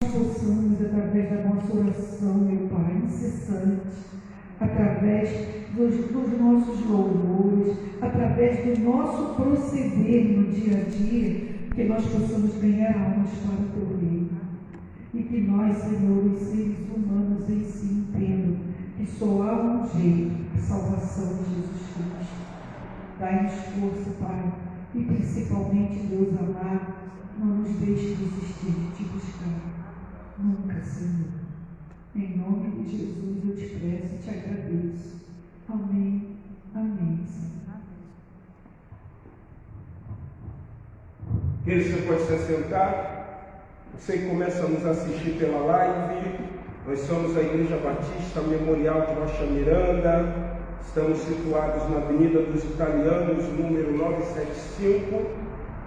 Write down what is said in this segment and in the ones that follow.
possamos, através da nossa oração, meu Pai, incessante, através dos nossos louvores, através do nosso proceder no dia a dia, que nós possamos ganhar almas para o Teu reino. E que nós, Senhor, os seres humanos em si entendam que só há um jeito, a salvação de Jesus Cristo. Dai-nos força, Pai, e principalmente, Deus amado, não nos deixe desistir de Te buscar. Nunca, Senhor. Em nome de Jesus eu te peço e te agradeço. Amém. Amém, Senhor. Querido, você pode se assentar. Você que começa a nos assistir pela live, nós somos a Igreja Batista Memorial de Rocha Miranda. Estamos situados na Avenida dos Italianos, número 975,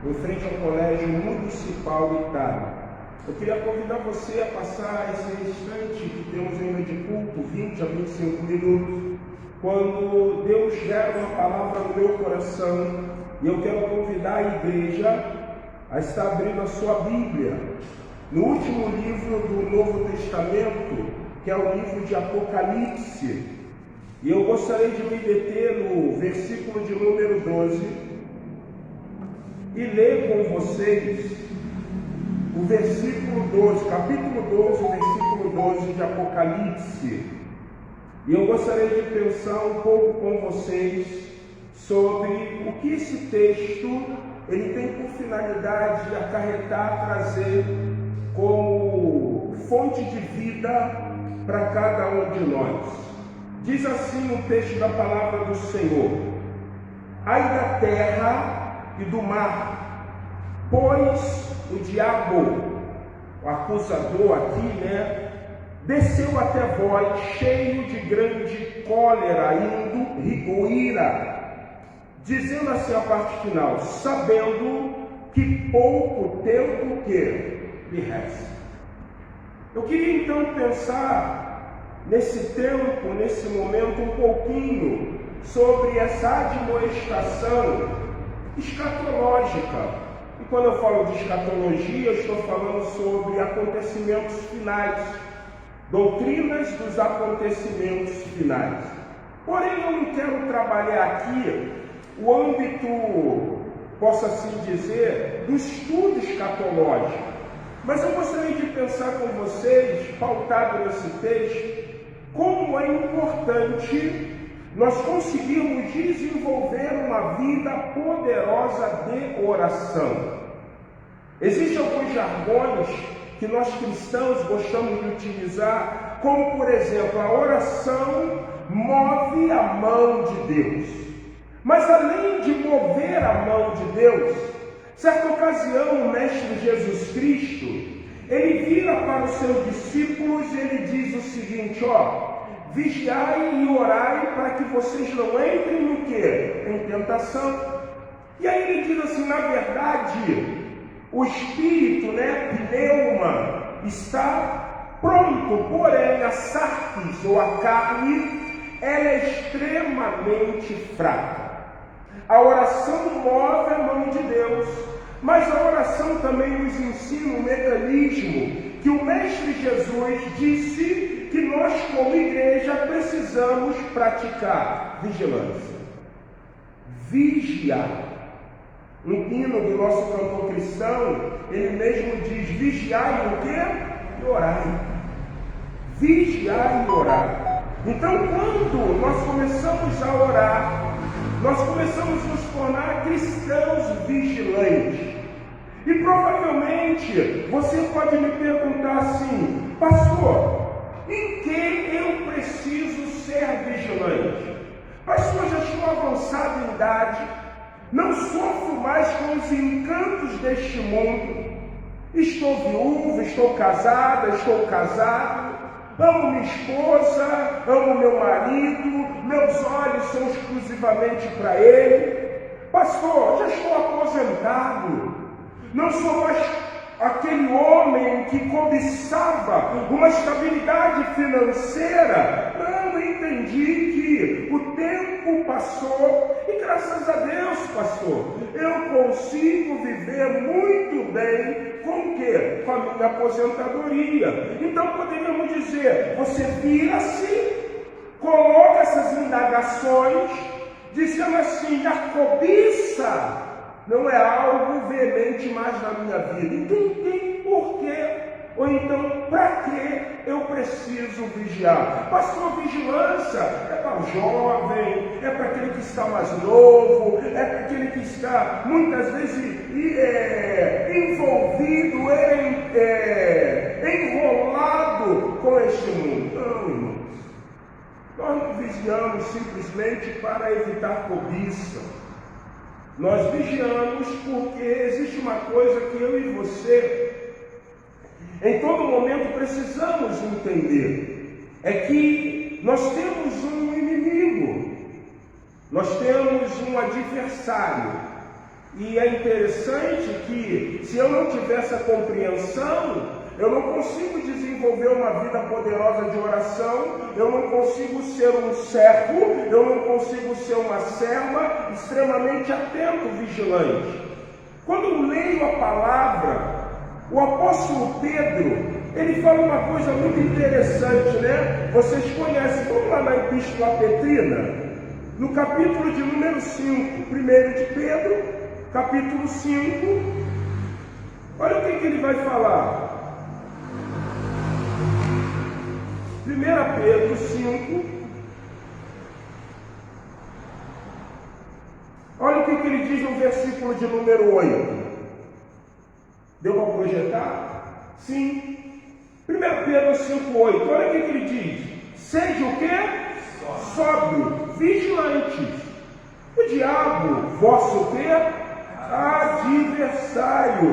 em frente ao Colégio Municipal Itália. Eu queria convidar você a passar esse instante que temos ainda de culto, 20 a 25 minutos, quando Deus gera uma palavra no meu coração, e eu quero convidar a igreja a estar abrindo a sua Bíblia no último livro do Novo Testamento, que é o livro de Apocalipse. E eu gostaria de me deter no versículo de número 12 e ler com vocês o versículo 12, capítulo 12, versículo 12 de Apocalipse. E eu gostaria de pensar um pouco com vocês sobre o que esse texto ele tem por finalidade de acarretar, trazer como fonte de vida para cada um de nós. Diz assim o texto da palavra do Senhor: ai da terra e do mar, pois o diabo, o acusador aqui, desceu até vós cheio de grande cólera, ou ira, dizendo assim a parte final, sabendo que pouco tempo que lhe resta. Eu queria então pensar nesse tempo, nesse momento, um pouquinho sobre essa admoestação escatológica. E quando eu falo de escatologia, eu estou falando sobre acontecimentos finais, doutrinas dos acontecimentos finais. Porém, eu não quero trabalhar aqui o âmbito, posso assim dizer, do estudo escatológico. Mas eu gostaria de pensar com vocês, pautado nesse texto, como é importante nós conseguirmos desenvolver uma vida poderosa de oração. Existem alguns jargões que nós cristãos gostamos de utilizar, como por exemplo, a oração move a mão de Deus. Mas além de mover a mão de Deus, certa ocasião o Mestre Jesus Cristo, ele vira para os seus discípulos e ele diz o seguinte, vigiai e orai para que vocês não entrem no quê? Em tentação. E aí ele diz assim, na verdade, o espírito, pneuma, está pronto, porém a sarx, ou a carne, ela é extremamente fraca. A oração move a mão de Deus, mas a oração também nos ensina um mecanismo que o Mestre Jesus disse que nós, como igreja, precisamos praticar: vigilância. Vigiar. Um hino do nosso cantor cristão, ele mesmo diz: vigiai o quê? E orai. Vigiar e orar. Então, quando nós começamos a orar, nós começamos a nos tornar cristãos vigilantes. E provavelmente você pode me perguntar assim: pastor, em que eu preciso ser vigilante? Pastor, já estou avançado em idade, não sofro mais com os encantos deste mundo, estou viúvo, estou casada, estou casado, amo minha esposa, amo meu marido, meus olhos são exclusivamente para ele. Pastor, já estou aposentado, não sou mais aquele homem que cobiçava uma estabilidade financeira. Não, eu entendi que o tempo passou e graças a Deus, pastor, eu consigo viver muito bem com o quê? Com a minha aposentadoria. Então poderíamos dizer, você vira-se, coloca essas indagações, dizendo assim, a cobiça não é algo veemente mais na minha vida. Então tem porquê. Ou então, para que eu preciso vigiar? Pastor, vigilância é para o jovem, é para aquele que está mais novo, é para aquele que está muitas vezes envolvido, enrolado com este mundo. Não, irmãos. Nós não vigiamos simplesmente para evitar cobiça. Nós vigiamos porque existe uma coisa que eu e você, em todo momento, precisamos entender. É que nós temos um inimigo, nós temos um adversário. E é interessante que, se eu não tiver essa compreensão, eu não consigo desenvolver uma vida poderosa de oração, eu não consigo ser um servo, eu não consigo ser uma serva extremamente atento, vigilante. Quando eu leio a palavra, o apóstolo Pedro, ele fala uma coisa muito interessante, né? Vocês conhecem, vamos lá na Epístola Petrina, no capítulo de número 5, 1 de Pedro, capítulo 5, olha o que ele vai falar. 1 Pedro 5, olha o que ele diz no versículo de número 8. Deu para projetar? Sim. 1 Pedro 5,8. Olha o que ele diz. Seja o quê? Sóbrio, vigilantes. O diabo, vosso quê? Adversário.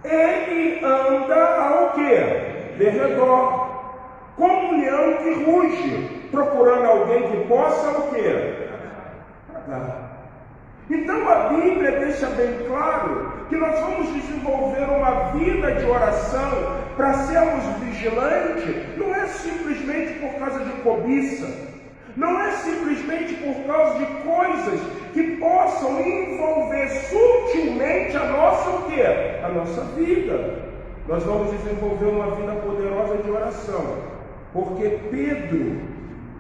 Ele anda ao quê? De redor. Como um leão que ruge, procurando alguém que possa o quê? Tragar. Então a Bíblia deixa bem claro que nós vamos desenvolver uma vida de oração para sermos vigilantes, não é simplesmente por causa de cobiça, não é simplesmente por causa de coisas que possam envolver sutilmente a nossa o quê? A nossa vida. Nós vamos desenvolver uma vida poderosa de oração, porque Pedro,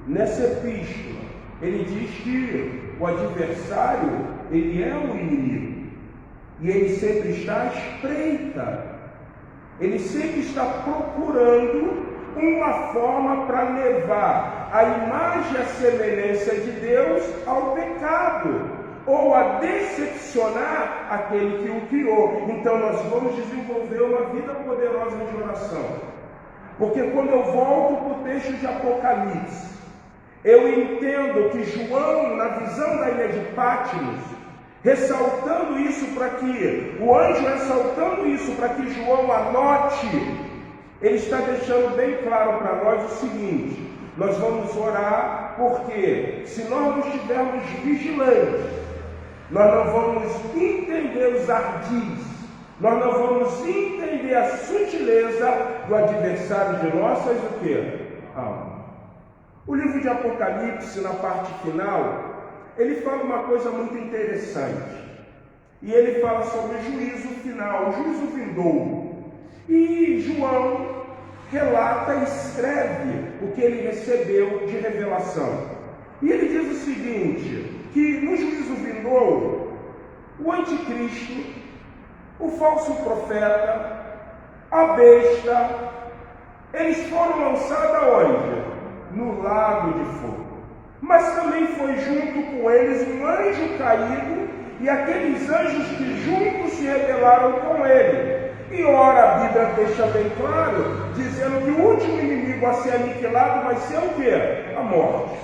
nessa epístola, ele diz que o adversário, ele é o inimigo. E ele sempre está à espreita. Ele sempre está procurando uma forma para levar a imagem e a semelhança de Deus ao pecado, ou a decepcionar aquele que o criou. Então nós vamos desenvolver uma vida poderosa de oração. Porque quando eu volto para o texto de Apocalipse, eu entendo que João, na visão da ilha de Patmos, ressaltando isso para que, o anjo ressaltando isso para que João anote, ele está deixando bem claro para nós o seguinte: nós vamos orar, porque se nós não estivermos vigilantes, nós não vamos entender os ardis, nós não vamos entender a sutileza do adversário de nossas o quê? Almas. O livro de Apocalipse, na parte final, ele fala uma coisa muito interessante. E ele fala sobre o juízo final, o juízo vindouro. E João relata e escreve o que ele recebeu de revelação. E ele diz o seguinte, que no juízo vindouro, o anticristo, o falso profeta, a besta, eles foram lançados aonde? No lago de fogo. Mas também foi junto com eles um anjo caído e aqueles anjos que juntos se rebelaram com ele. E ora, a Bíblia deixa bem claro, dizendo que o último inimigo a ser aniquilado vai ser o quê? A morte.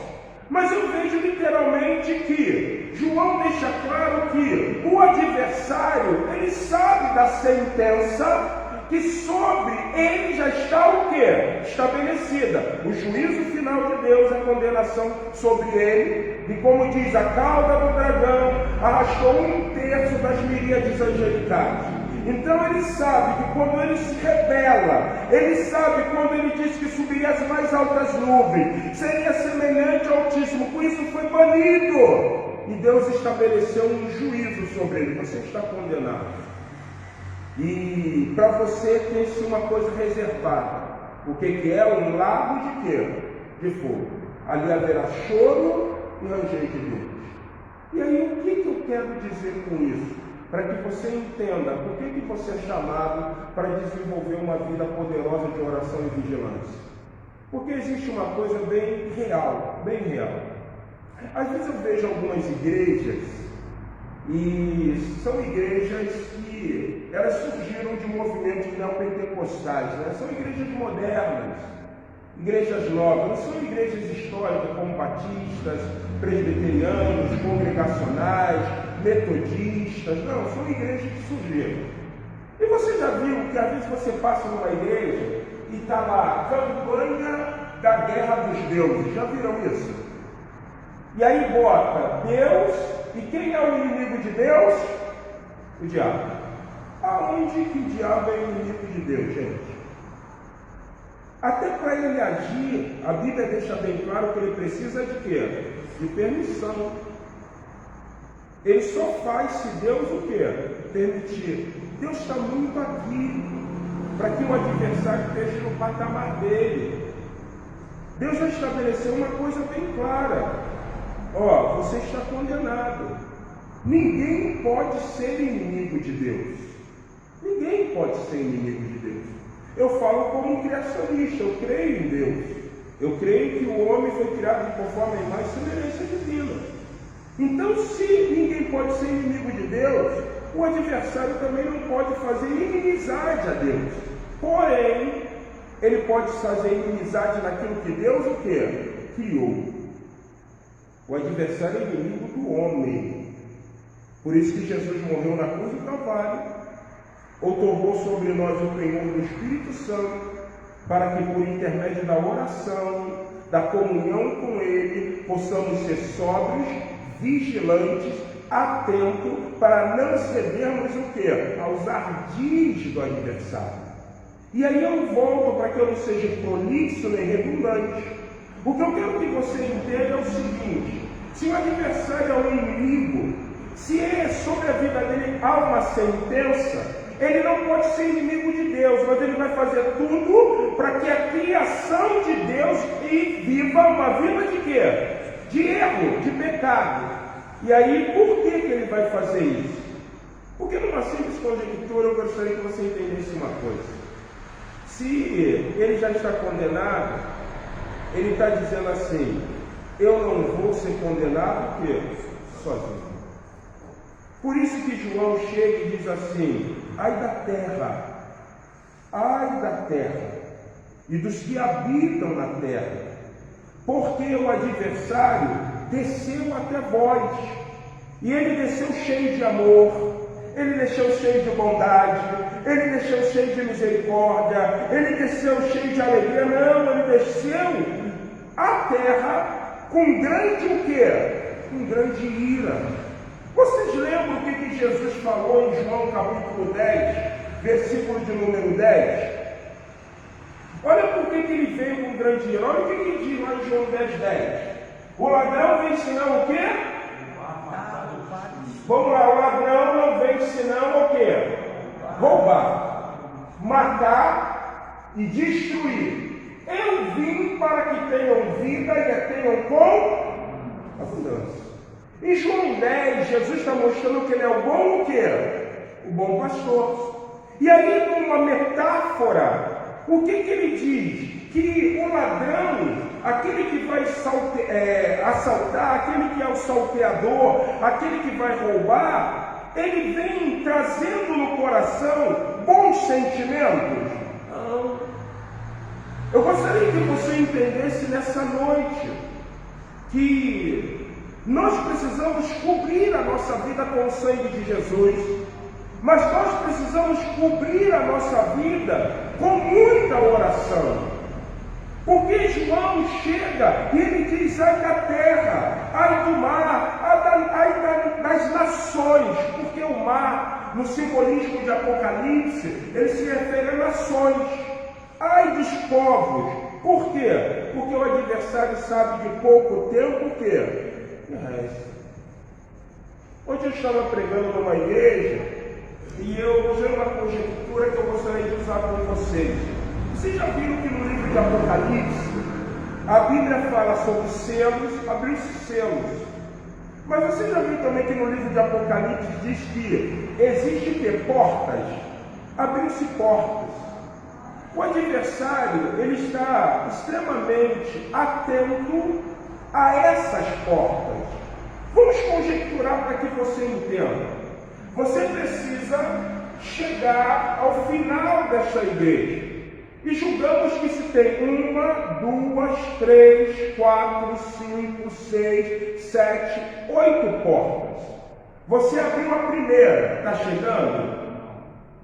Mas eu vejo literalmente que João deixa claro que o adversário, ele sabe da sentença que sobre ele já está o quê? Estabelecida. O juízo final de Deus, a condenação sobre ele. E como diz, a cauda do dragão arrastou 1/3 das miríades angelicais. Então ele sabe que quando ele se rebela, Ele sabe quando ele disse que subiria às mais altas nuvens, seria semelhante ao Altíssimo, por isso foi banido. E Deus estabeleceu um juízo sobre ele. Você está condenado. E para você tem-se uma coisa reservada. O que é? Um lago de quê? De fogo. Ali haverá choro e ranger de dentes. E aí o que eu quero dizer com isso? Para que você entenda por que você é chamado para desenvolver uma vida poderosa de oração e vigilância. Porque existe uma coisa bem real, bem real. Às vezes eu vejo algumas igrejas, e são igrejas que elas surgiram de movimentos neopentecostais, né? São igrejas modernas, igrejas novas, não são igrejas históricas como batistas, presbiterianos, congregacionais, metodistas, não, são igrejas que surgiram. E você já viu que às vezes você passa numa igreja e está lá, campanha da guerra dos deuses, já viram isso? E aí bota Deus, e quem é o inimigo de Deus? O diabo. Aonde que o diabo é inimigo de Deus, gente? Até para ele agir, a Bíblia deixa bem claro que ele precisa de quê? De permissão. Ele só faz se Deus o quê? Permitir. Deus está muito aqui para que o adversário esteja no patamar dele. Deus já estabeleceu uma coisa bem clara. Ó, você está condenado. Ninguém pode ser inimigo de Deus. Ninguém pode ser inimigo de Deus. Eu falo como um criacionista, eu creio em Deus. Eu creio que o homem foi criado conforme a imagem e semelhança divina. Então, se ninguém pode ser inimigo de Deus, o adversário também não pode fazer inimizade a Deus. Porém, ele pode fazer inimizade naquilo que Deus o quê? Criou. O adversário é inimigo do homem. Por isso que Jesus morreu na cruz do Calvário, outorgou sobre nós o penhor do Espírito Santo, para que por intermédio da oração, da comunhão com Ele, possamos ser sóbrios, vigilantes, atentos, para não cedermos o quê? Aos ardis do adversário. E aí eu volto para que eu não seja prolixo nem redundante. O que eu quero que você entenda é o seguinte: se o adversário é um inimigo, se sobre a vida dele há uma sentença, ele não pode ser inimigo de Deus, mas ele vai fazer tudo para que a criação de Deus viva uma vida de quê? De erro, de pecado. E aí, por que ele vai fazer isso? Porque numa simples conjectura eu gostaria que você entendesse uma coisa. Se ele já está condenado, ele está dizendo assim: eu não vou ser condenado porque sozinho. Por isso que João chega e diz assim: ai da terra e dos que habitam na terra, porque o adversário desceu até vós, e ele desceu cheio de amor, ele desceu cheio de bondade, ele desceu cheio de misericórdia, ele desceu cheio de alegria. Não, ele desceu à terra com grande o quê? Com grande ira. Vocês lembram o que Jesus falou em João capítulo 10, versículo de número 10? Olha por que ele veio com grande ira. Olha o que ele diz lá em João 10:10. O ladrão vem senão o quê? Vamos lá, o ladrão não vem senão o quê? Roubar, matar e destruir. Eu vim para que tenham vida e a tenham com abundância. Em João 10, Jesus está mostrando que ele é o bom o quê? O bom pastor. E aí, numa metáfora, o que ele diz? Que o ladrão, aquele que vai assaltar, aquele que é o salteador, aquele que vai roubar, ele vem trazendo no coração bons sentimentos? Não. Eu gostaria que você entendesse nessa noite que nós precisamos cobrir a nossa vida com o sangue de Jesus, mas nós precisamos cobrir a nossa vida com muita oração. Porque João chega e ele diz: ai da terra, ai do mar, ai das nações, porque o mar, no simbolismo de Apocalipse, ele se refere a nações. povos. Por quê? Porque o adversário sabe de pouco tempo o quê? Hoje eu estava pregando numa igreja e eu usei uma conjectura que eu gostaria de usar com vocês. Vocês já viram que no livro de Apocalipse a Bíblia fala sobre selos, abriu-se selos. Mas você já viu também que no livro de Apocalipse diz que existem portas? Abriu-se portas. O adversário, ele está extremamente atento a essas portas. Vamos conjecturar para que você entenda. Você precisa chegar ao final desta igreja. E julgamos que se tem 1, 2, 3, 4, 5, 6, 7, 8 portas. Você abriu a primeira, está chegando?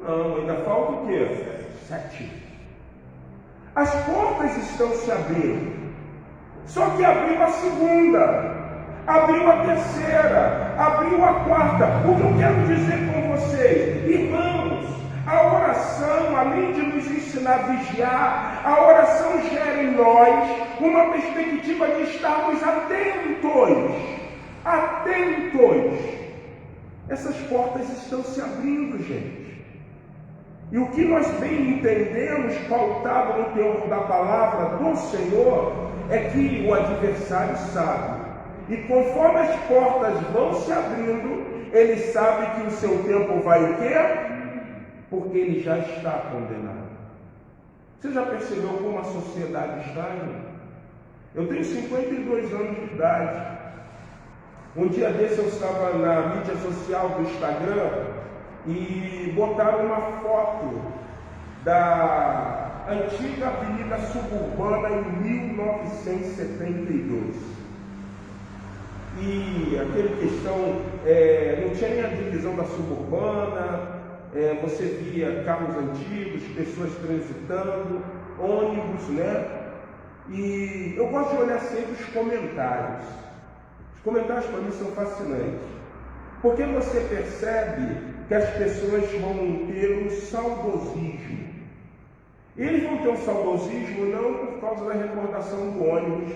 Não, ainda falta o quê? 7. As portas estão se abrindo. Só que abriu a segunda, abriu a terceira, abriu a quarta. O que eu quero dizer com vocês, irmãos, a oração, além de nos ensinar a vigiar, a oração gera em nós uma perspectiva de estarmos atentos. Atentos. Essas portas estão se abrindo, gente. E o que nós bem entendemos, pautado no teor da palavra do Senhor, é que o adversário sabe. E conforme as portas vão se abrindo, ele sabe que o seu tempo vai o quê? Porque ele já está condenado. Você já percebeu como a sociedade está, irmão? Eu tenho 52 anos de idade. Um dia desse eu estava na mídia social do Instagram e botaram uma foto da antiga Avenida Suburbana em 1972. E aquele questão, não tinha nem a divisão da Suburbana, você via carros antigos, pessoas transitando, ônibus, né? E eu gosto de olhar sempre os comentários. Os comentários para mim são fascinantes, porque você percebe que as pessoas vão ter um saudosismo. Eles vão ter um saudosismo não por causa da recordação do ônibus,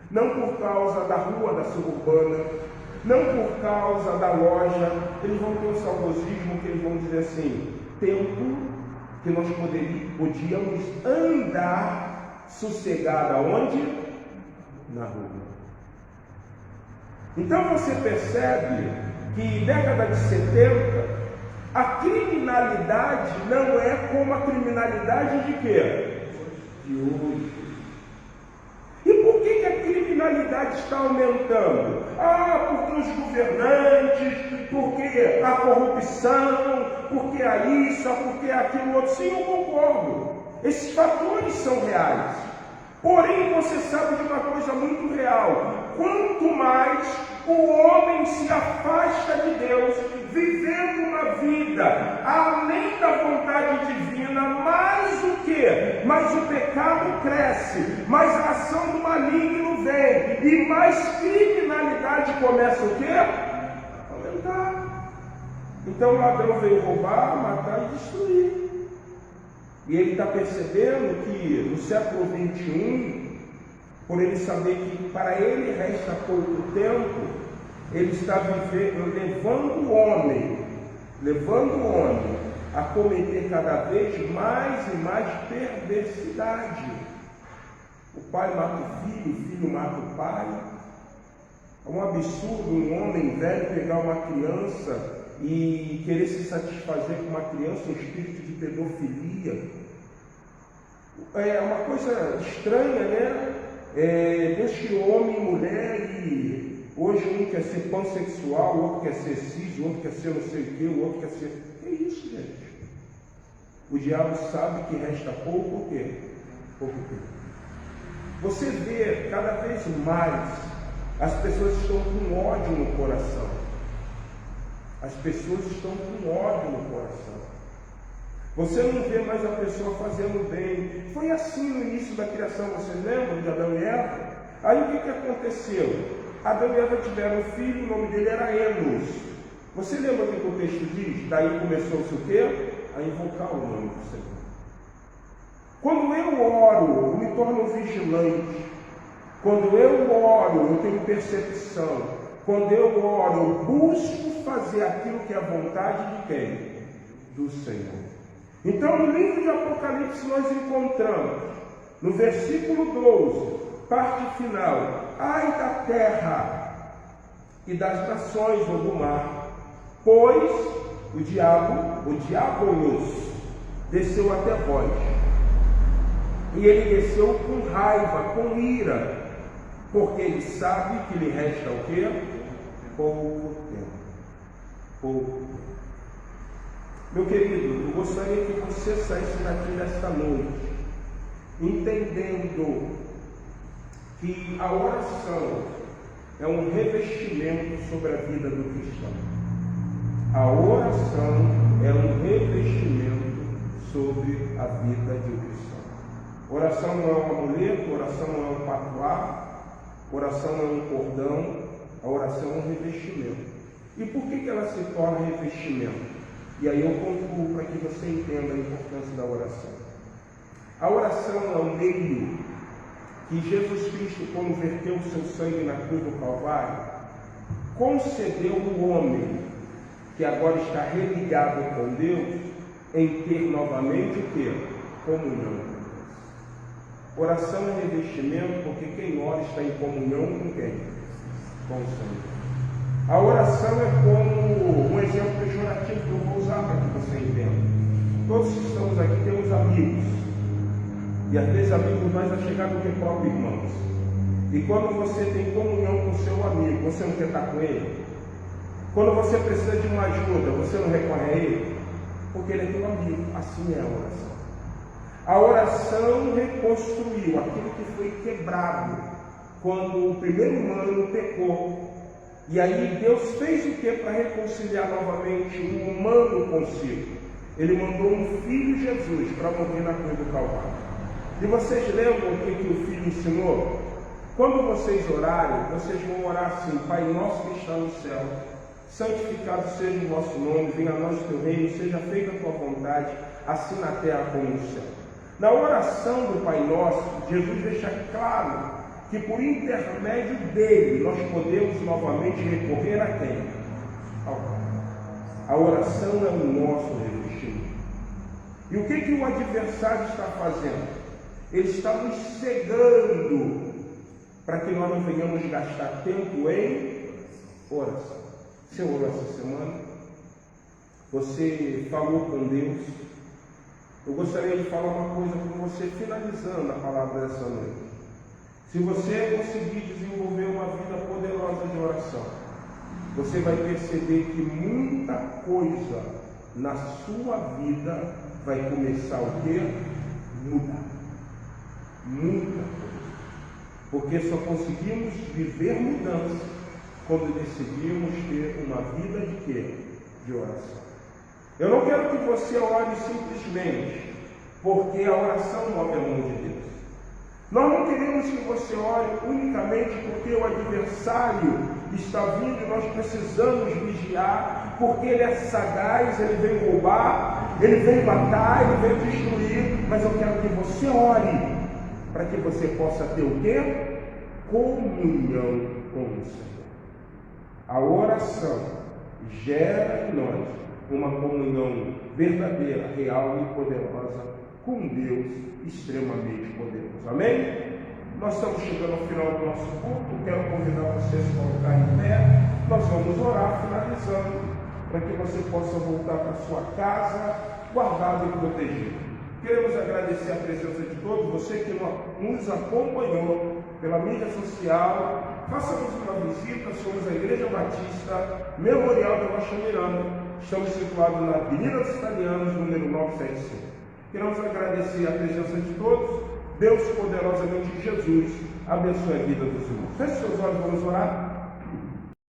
não por causa da rua da Suburbana, não por causa da loja. Eles vão ter um saudosismo que eles vão dizer assim: tempo que nós podíamos andar sossegado aonde? Na rua. Então você percebe que década de 70, a criminalidade não é como a criminalidade de quê? De hoje. E por que a criminalidade está aumentando? Porque os governantes, porque a corrupção, porque a isso, porque aquilo outro. Sim, eu concordo. Esses fatores são reais. Porém, você sabe de uma coisa muito real. Quanto mais o homem se afasta de Deus, vivendo uma vida além da vontade divina, mais o quê? Mais o pecado cresce, mais a ação do maligno vem, e mais criminalidade começa o quê? A aumentar. Então o ladrão veio roubar, matar e destruir. E ele está percebendo que no século 21, por ele saber que para ele resta pouco tempo, ele está levando o homem a cometer cada vez mais e mais perversidade. O pai mata o filho mata o pai. É um absurdo um homem velho pegar uma criança e querer se satisfazer com uma criança, um espírito de pedofilia. É uma coisa estranha, né? Deus criou homem e mulher e hoje um quer ser pansexual, o outro quer ser cis, o outro quer ser não sei o que, o outro quer ser... Que isso, gente? O diabo sabe que resta pouco o quê? Pouco tempo. Você vê cada vez mais as pessoas estão com ódio no coração. As pessoas estão com ódio no coração. Você não vê mais a pessoa fazendo bem. Foi assim no início da criação, você lembra de Adão e Eva? Aí o que aconteceu? Adão e Eva tiveram um filho, o nome dele era Enos. Você lembra o que o texto diz? Daí começou-se o quê? A invocar o nome do Senhor. Quando eu oro, eu me torno vigilante. Quando eu oro, eu tenho percepção. Quando eu oro, eu busco fazer aquilo que é a vontade de quem? Do Senhor. Então, no livro de Apocalipse, nós encontramos, no versículo 12, parte final: ai da terra e das nações ou do mar, pois o diabolos, desceu até vós. E ele desceu com raiva, com ira, porque ele sabe que lhe resta o quê? Pouco tempo. Pouco tempo. Meu querido, eu gostaria que você saísse daqui nesta noite, entendendo que a oração é um revestimento sobre a vida do cristão. A oração é um revestimento sobre a vida de um cristão. Oração não é um amuleto, oração não é um patuá, oração não é um cordão, a oração é um revestimento. E por que ela se torna revestimento? E aí eu concluo para que você entenda a importância da oração. A oração é um meio que Jesus Cristo, quando verteu o seu sangue na cruz do Calvário, concedeu ao homem que agora está religado com Deus em ter novamente o quê? Comunhão. Oração é revestimento, porque quem ora está em comunhão com quem? Com o Senhor. A oração é como um exemplo pejorativo que eu vou usar para que você entenda. Todos que estamos aqui temos amigos. E às vezes amigos mais achegados do que próprios irmãos. E quando você tem comunhão com o seu amigo, você não quer estar com ele? Quando você precisa de uma ajuda, você não recorre a ele? Porque ele é teu amigo. Assim é a oração. A oração reconstruiu aquilo que foi quebrado quando o primeiro humano pecou. E aí Deus fez o que para reconciliar novamente o humano consigo? Ele mandou um filho Jesus para morrer na cruz do Calvário. E vocês lembram o que o filho ensinou? Quando vocês orarem, vocês vão orar assim: Pai nosso que está no céu, santificado seja o vosso nome, venha a nós o teu reino, seja feita a tua vontade, assim na terra como no céu. Na oração do Pai Nosso, Jesus deixa claro que por intermédio dele nós podemos novamente recorrer a quem? Ao Pai. A oração é o nosso revestimento. E o que o adversário está fazendo? Ele está nos cegando para que nós não venhamos gastar tempo em oração. Você orou essa semana? Você falou com Deus? Eu gostaria de falar uma coisa com você, finalizando a palavra dessa noite. Se você conseguir desenvolver uma vida poderosa de oração, você vai perceber que muita coisa na sua vida vai começar o quê? Mudar. Muita coisa. Porque só conseguimos viver mudança quando decidimos ter uma vida de quê? De oração. Eu não quero que você ore simplesmente porque a oração move a mão de Deus. Nós não queremos que você ore unicamente porque o adversário está vindo e nós precisamos vigiar, porque ele é sagaz, ele vem roubar, ele vem matar, ele vem destruir, mas eu quero que você ore para que você possa ter o quê? Comunhão com o Senhor. A oração gera em nós uma comunhão verdadeira, real e poderosa com Deus extremamente poderoso. Amém? Nós estamos chegando ao final do nosso culto. Quero convidar você a se colocar em pé. Nós vamos orar, finalizando, para que você possa voltar para sua casa, guardado e protegido. Queremos agradecer a presença de todos, você que nos acompanhou pela mídia social. Faça-nos uma visita, somos a Igreja Batista Memorial de Rocha Miranda. Estamos situados na Avenida dos Italianos, número 975. Queremos agradecer a presença de todos. Deus, poderosamente Jesus, abençoe a vida dos irmãos. Feche seus olhos, vamos orar.